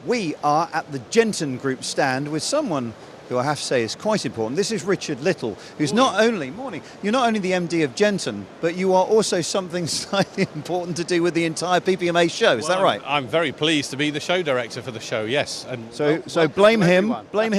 We are at the Jenton Group stand with someone who I have to say is quite important. This is Richard Little, who's you're not only the MD of Jenton, but you are also something slightly important to do with the entire PPMA show. Is that right? I'm very pleased to be the show director for the show, yes. And so blame him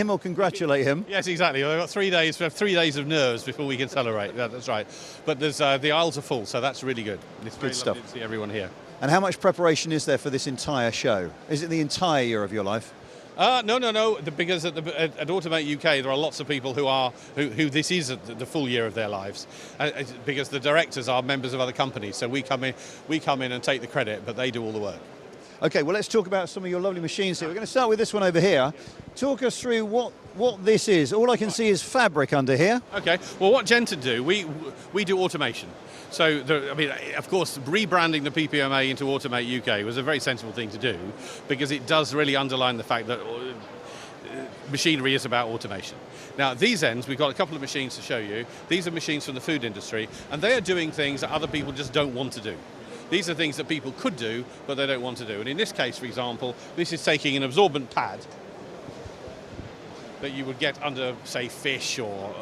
or congratulate him. Yes, exactly. We've got 3 days. We have 3 days of nerves before we can celebrate. That's right. But there's the aisles are full, so that's really good. It's good stuff. Lovely to see everyone here. And how much preparation is there for this entire show? Is it the entire year of your life? No. Because at Automate UK, there are lots of people who this is the full year of their lives, because the directors are members of other companies. So we come in and take the credit, but they do all the work. Okay, well, let's talk about some of your lovely machines here. We're going to start with this one over here. Talk us through what this is. All I can see is fabric under here. Okay, well, what Jenton do, we do automation. So, of course, rebranding the PPMA into Automate UK was a very sensible thing to do, because it does really underline the fact that machinery is about automation. Now, at these ends, we've got a couple of machines to show you. These are machines from the food industry, and they are doing things that other people just don't want to do. These are things that people could do, but they don't want to do. And in this case, for example, this is taking an absorbent pad that you would get under, say, fish or...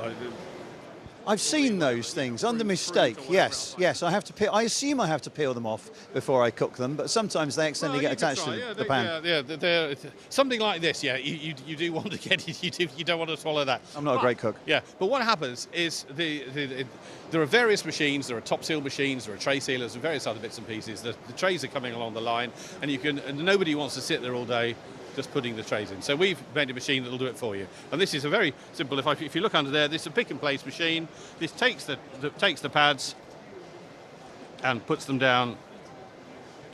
I've seen those things under mistake. Yes. I have to peel. I assume I have to peel them off before I cook them, but sometimes they accidentally get attached to the pan. Yeah, something like this. Yeah, you do want to get it. You don't want to swallow that. I'm not a great cook. Yeah, but what happens is there are various machines. There are top seal machines. There are tray sealers and various other bits and pieces. The trays are coming along the line, and nobody wants to sit there all day just putting the trays in. So we've made a machine that will do it for you. And this is a very simple, if you look under there, this is a pick and place machine. This takes the pads and puts them down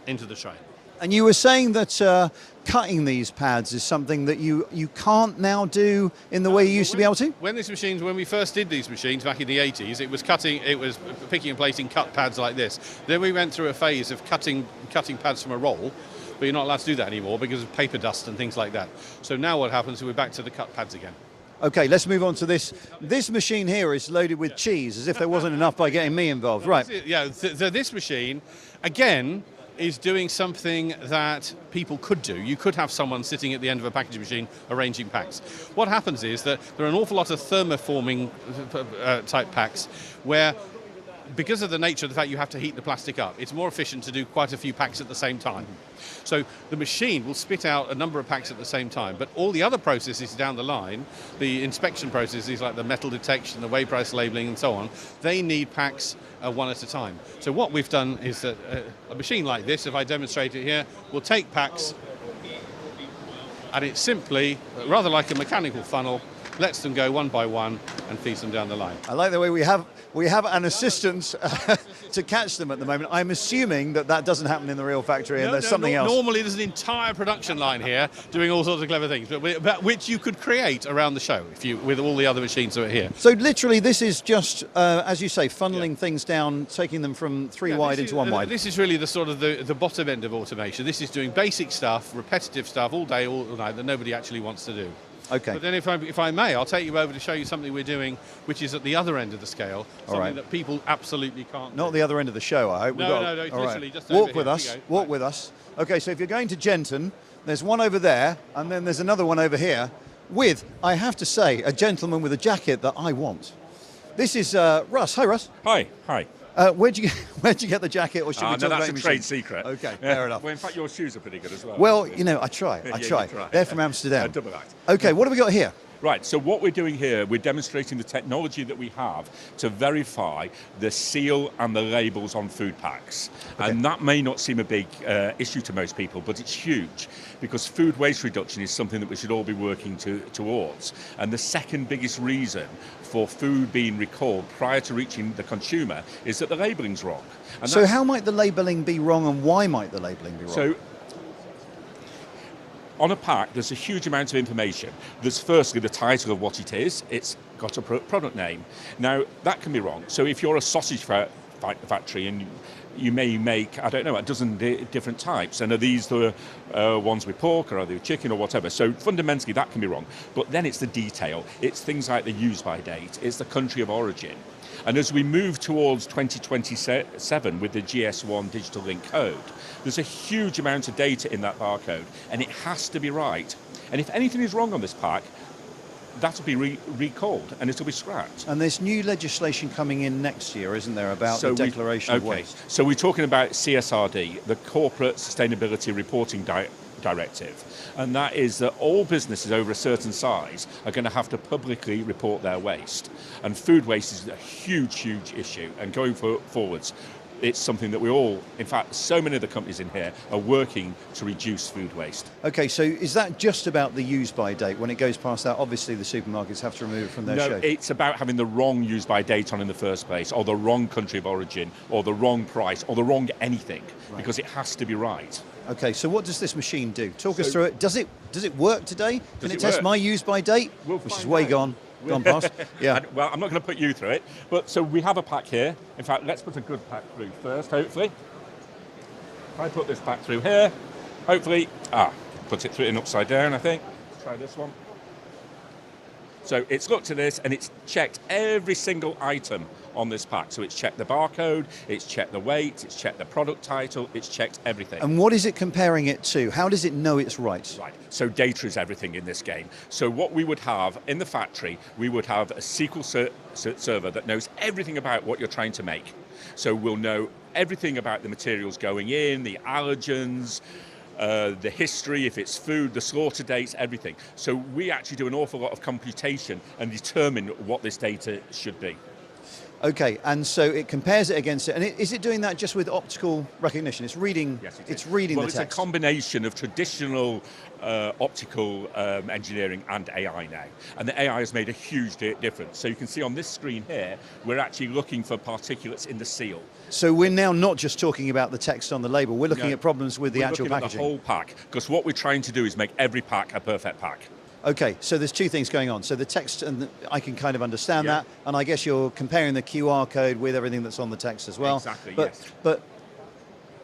into the tray. And you were saying that cutting these pads is something that you can't now do in the way you used to be able to? When we first did these machines back in the 80s, it was picking and placing cut pads like this. Then we went through a phase of cutting pads from a roll, but you're not allowed to do that anymore because of paper dust and things like that. So now what happens is we're back to the cut pads again. Okay, let's move on to this. This machine here is loaded with cheese, as if there wasn't enough by getting me involved. Right. This machine, again, is doing something that people could do. You could have someone sitting at the end of a packaging machine arranging packs. What happens is that there are an awful lot of thermoforming type packs where, because of the nature of the fact you have to heat the plastic up, it's more efficient to do quite a few packs at the same time. So the machine will spit out a number of packs at the same time, but all the other processes down the line, the inspection processes like the metal detection, the weigh price labeling and so on, they need packs one at a time. So what we've done is that a machine like this, if I demonstrate it here, will take packs, and it simply, rather like a mechanical funnel, lets them go one by one and feeds them down the line. I like the way we have an assistant to catch them at the moment. I'm assuming that doesn't happen in the real factory and there's something else. Normally there's an entire production line here doing all sorts of clever things, but which you could create around the show with all the other machines that are here. So literally this is just, as you say, funneling things down, taking them from three wide into one wide. This is really the sort of the bottom end of automation. This is doing basic stuff, repetitive stuff all day, all night that nobody actually wants to do. Okay. But then if I may, I'll take you over to show you something we're doing which is at the other end of the scale, something that people absolutely can't Not do. the other end of the show, I hope. No, it's literally just Walk over with here. us, walk with us. Okay, so if you're going to Jenton, there's one over there, and then there's another one over here with, I have to say, a gentleman with a jacket that I want. This is Russ. Hi, Russ. Hi. Where'd you get the jacket, or should we talk no, about that's a the trade machine? secret. Okay, fair enough. Well, in fact, your shoes are pretty good as well. Well, you know, I try. You try. They're from Amsterdam. Double that. Okay, what have we got here? Right, so what we're doing here, we're demonstrating the technology that we have to verify the seal and the labels on food packs. Okay. And that may not seem a big issue to most people, but it's huge, because food waste reduction is something that we should all be working towards. And the second biggest reason for food being recalled prior to reaching the consumer is that the labelling's wrong. And so how might the labelling be wrong, and why might the labelling be wrong? So, on a pack, there's a huge amount of information. There's firstly the title of what it is. It's got a product name. Now, that can be wrong. So if you're a sausage factory and you may make, I don't know, a dozen different types, and are these the ones with pork, or are they with chicken, or whatever? So fundamentally, that can be wrong. But then it's the detail. It's things like the use-by date. It's the country of origin. And as we move towards 2027 with the GS1 digital link code, there's a huge amount of data in that barcode, and it has to be right. And if anything is wrong on this pack, that'll be recalled and it'll be scrapped. And there's new legislation coming in next year, isn't there, about the declaration of waste? So we're talking about CSRD, the Corporate Sustainability Reporting Directive. And that is that all businesses over a certain size are going to have to publicly report their waste. And food waste is a huge, huge issue. And going forwards, it's something that we all, in fact, so many of the companies in here are working to reduce food waste. Okay, so is that just about the use-by date? When it goes past that, obviously the supermarkets have to remove it from their shelf. No, it's about having the wrong use-by date on in the first place, or the wrong country of origin, or the wrong price, or the wrong anything, because it has to be right. Okay, so what does this machine do? Talk us through it. Does it work today? Can it test work? my use-by date, which is way gone past? Yeah. Well, I'm not going to put you through it, but so we have a pack here. In fact, let's put a good pack through first, hopefully. If I put this pack through here, hopefully, put it through in upside down, I think. Let's try this one. So it's looked at this and it's checked every single item on this pack. So it's checked the barcode, it's checked the weight, it's checked the product title, it's checked everything. And what is it comparing it to? How does it know it's right? Right, so data is everything in this game. So what we would have in the factory, we would have a SQL server that knows everything about what you're trying to make. So we'll know everything about the materials going in, the allergens, the history, if it's food, the slaughter dates, everything. So we actually do an awful lot of computation and determine what this data should be. Okay, and so it compares it against it, and is it doing that just with optical recognition? It's reading. Yes, it's reading the text. text. It's a combination of traditional optical engineering and AI now, and the AI has made a huge difference. So you can see on this screen here, we're actually looking for particulates in the seal. So we're now not just talking about the text on the label. We're looking at problems with the actual packaging. We're looking at the whole pack, because what we're trying to do is make every pack a perfect pack. Okay, so there's two things going on. So the text, and I can kind of understand that, and I guess you're comparing the QR code with everything that's on the text as well. Exactly, yes. But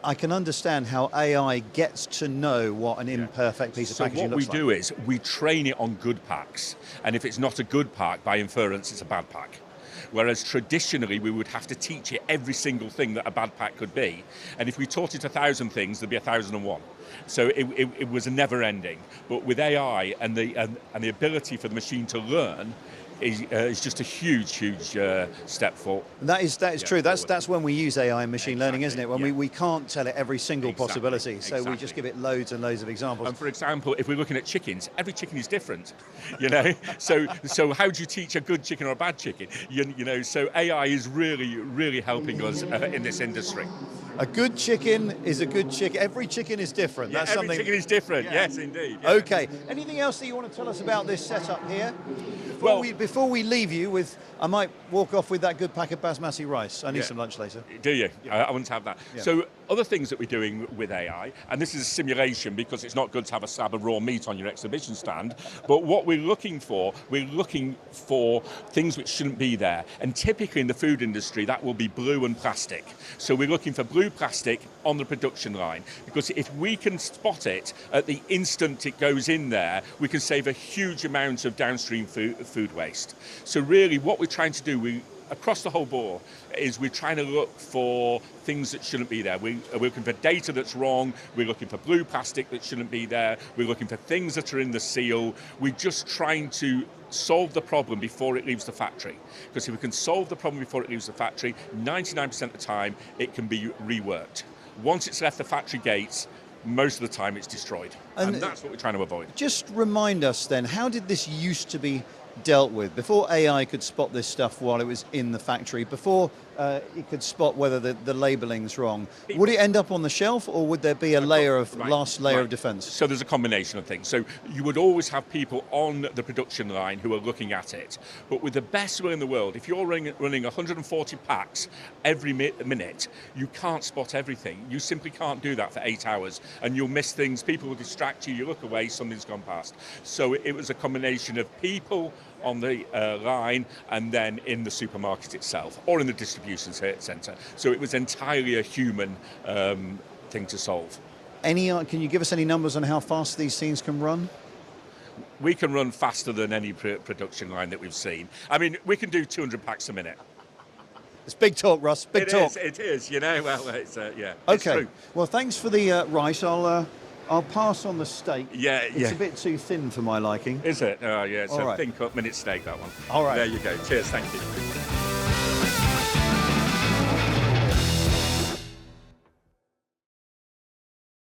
I can understand how AI gets to know what an imperfect piece of packaging looks like. So what we do is we train it on good packs, and if it's not a good pack, by inference, it's a bad pack. Whereas traditionally, we would have to teach it every single thing that a bad pack could be. And if we taught it 1,000 things, there'd be 1,001. So it was a never ending. But with AI and the ability for the machine to learn, is just a huge, huge step forward. That is true. That's when we use AI and machine learning, isn't it? When we can't tell it every single possibility, so we just give it loads and loads of examples. And for example, if we're looking at chickens, every chicken is different, you know. So how do you teach a good chicken or a bad chicken? You know, so AI is really, really helping us in this industry. A good chicken is a good chicken. Every chicken is different. Yeah, every chicken is different. Yeah. Yes, indeed. Yeah. Okay. Anything else that you want to tell us about this setup here? Before we leave you with, I might walk off with that good pack of basmati rice. I need some lunch later. Do you? Yeah. I want to have that. Yeah. So other things that we're doing with AI, and this is a simulation because it's not good to have a slab of raw meat on your exhibition stand, but what we're looking for things which shouldn't be there. And typically in the food industry, that will be blue and plastic. So we're looking for blue plastic on the production line, because if we can spot it at the instant it goes in there, we can save a huge amount of downstream food waste. So really what we're trying to do, across the whole board, is we're trying to look for things that shouldn't be there. We're looking for data that's wrong, we're looking for blue plastic that shouldn't be there, we're looking for things that are in the seal. We're just trying to solve the problem before it leaves the factory. Because if we can solve the problem before it leaves the factory, 99% of the time it can be reworked. Once it's left the factory gates, most of the time it's destroyed. And that's what we're trying to avoid. Just remind us then, how did this used to be dealt with? Before AI could spot this stuff while it was in the factory, before it could spot whether the labelling's wrong, would it end up on the shelf, or would there be a last layer of defence? So there's a combination of things. So you would always have people on the production line who are looking at it. But with the best will in the world, if you're running 140 packs every minute, you can't spot everything. You simply can't do that for 8 hours, and you'll miss things. People will distract you, you look away, something's gone past. So it was a combination of people on the line and then in the supermarket itself or in the distribution centre. So it was entirely a human thing to solve. Can you give us any numbers on how fast these things can run? We can run faster than any production line that we've seen. I mean, we can do 200 packs a minute. It's big talk, Russ. Big talk. It is. You know, well, it's yeah. It's Okay. true. Well, thanks for the rice. I'll pass on the steak. Yeah, It's a bit too thin for my liking. Is it? Oh, yeah. It's All a right. thin cut minute steak, that one. All right. There you go. Cheers. Thank you.